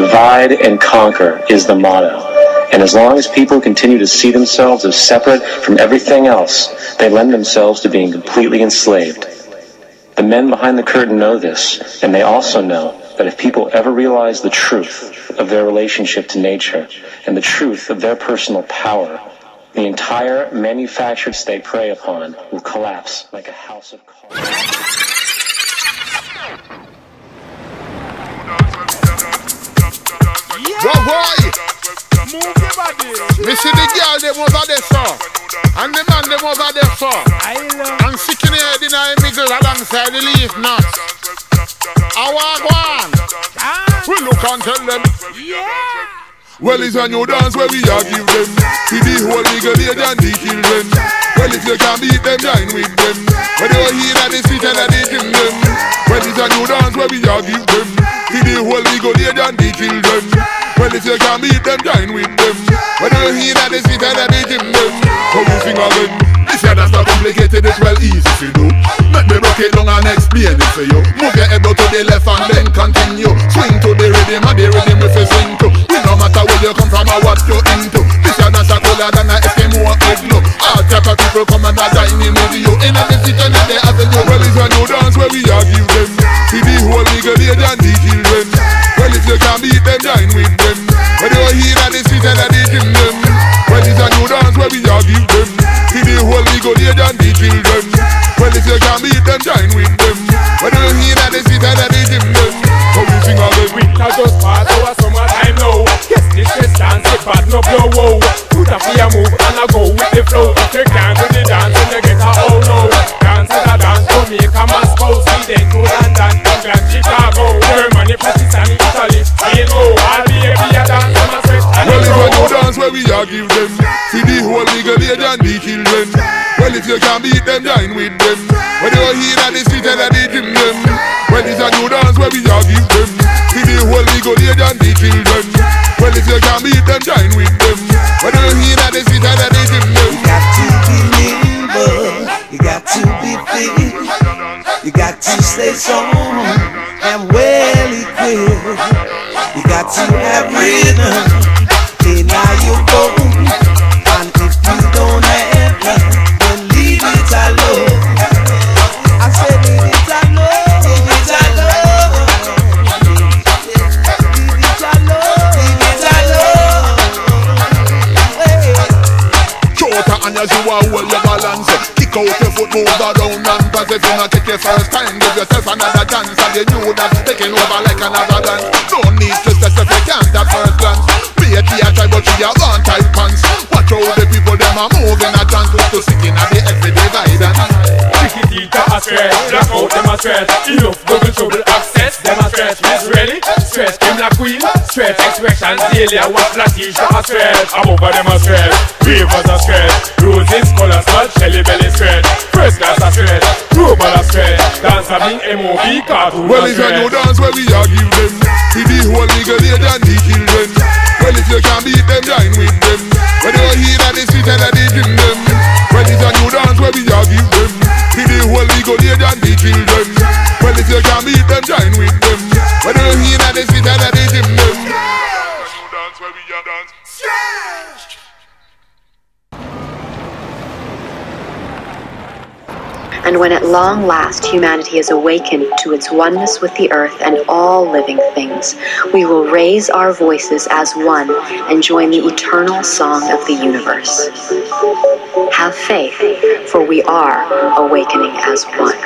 Divide and conquer is the motto. And as long as people continue to see themselves as separate from everything else, they lend themselves to being completely enslaved. The men behind the curtain know this, and they also know that if people ever realize the truth of their relationship to nature and the truth of their personal power, the entire manufactured state they prey upon will collapse like a house of cards. Move your body. Me see the girl them over there, sir. And the man them over there, sir. And Sickinhead in our middle alongside the Leafnuts. I want one. We look and tell them. Well, it's a new dance where we are give them. See the whole legal age and the children. Well, if you can beat them, join with them. When they were here at the street and they gym them. Well, it's a new dance where we are give them. See the whole legal age and the children. Well, if you can beat them, join with them. When they were here at the street and they gym them. Come we sing again. This year that's not complicated, it's well easy to do. Let me break it down and explain it for you. Move your elbow to the left and then continue. Swing to the rhythm and the rhythm if you swing to. No matter where you come from or what you're into. This year dance a cooler than a Eskimo Iglo. All type of people come and join in with you. In a decision and they avenue. Well, it's a new dance where we are give them. See the whole legal age and the children. Well, if you can beat them, join with them. When they were here at the street and they gym them. Well, it's a new dance where we are give them. See the whole legal age and the children. Well, if you can beat them, join with them. When they were here at the street and they gym them. Come we sing again. Winter just pass over summertime now. Yes, this is dance, it bad no blow, wow. Put up your move and I go with the flow. If you can't do the dance, then you get a oh no. Dance is a dance, Jamaica, Moscow, Sweden, to London, England, Chicago, Germany, Pakistan, Italy, Spain, all be a dance on my sweat. Well, it's a new dance where we are give them. See the whole legal age and the children. Well, if you can beat them, join with them. When they were here at the street and they gym them. Well, it's a new dance where we are give them. See the whole legal age and the children. Well, if you can beat them, join with them. When they were here at the street and they gym them. You got to be nimble, you got to be fit, you got to stay strong and well equipped. You got to have rhythm in how you go. And if you don't have it, then leave it alone. I said leave it alone, leave it alone, leave it alone, leave it alone. Shorter and as you are hold your balance. Kick out your foot, move around and pass. If you not take your first time, give yourself another chance. And you knew that's taking over like another dance. Don't need to stress if you can't at first glance. Be a try but she a one tight pants. Watch how the people them are moving a trance. Look to sitting at the everyday guidance. Chiquitita a stretch, black out them a stretch. Enough double trouble access, them a stretch. Miss Ready, stretch, him la queen. Stretch, expression, daily a walk la t-shirt a stretch. Above them a stretch, ravers a stretch. Roses, colors, but Shelly belly stretch. First class a stretch, global a stretch. Dance a big MOV cartoon. Well, it's a new dance where we are give them. See the whole legal age and the children. Well, if you can beat them, join with them. When they were here at the street and they gym them. Well, it's a new dance where we are give them. See the whole legal age and the children. Well, if you can beat them, join with them. When they were here at the street and they gym them. New dance where we are dance. And when at long last humanity is awakened to its oneness with the earth and all living things, we will raise our voices as one and join the eternal song of the universe. Have faith, for we are awakening as one.